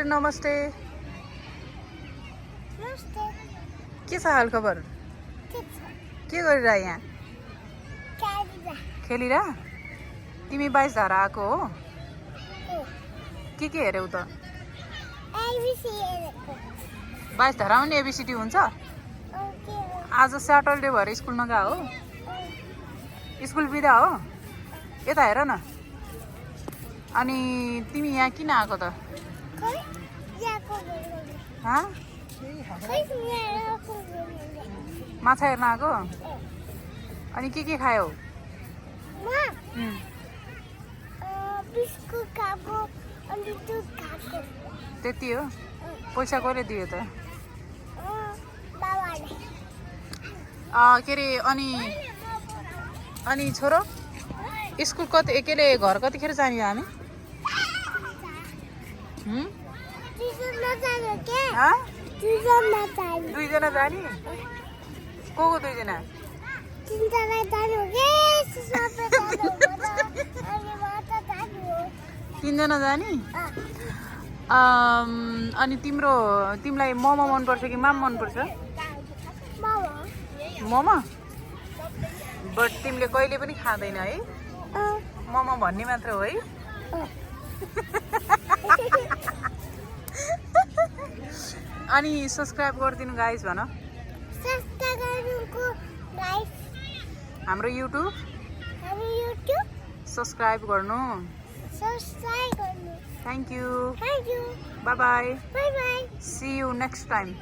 गरे नमस्ते के छ हाल खबर के गरिरह यहाँ खेलिरह तिमी 22 धारा आएको हो के हेर्यौ त 22 धारा पनि एबिसिडी हुन्छ आज स्याटरडे भएर स्कुल नगा हो स्कुल बिदा हो यता हेर न अनि तिमी यहाँ किन आएको त माछा हेर्न आएको अनि के खायौ त्यति हो पैसा कहिले दियो त के अरे अनि छोरो स्कुल केले घर कतिखेर जाने हामी दुईजना जाने को दुईजना तीनजना जाने अनि तिमीलाई मोमो मन पर्छ कि माम मन पर्छ मोमो बट तिमीले कहिले पनि खाँदैन है मोमो भन्ने मात्र हो है अनि सब्स्क्राइब गरिदिनु गाइस भन हाम्रो युट्युब सब्स्क्राइब गर्नु thank you bye bye see you next time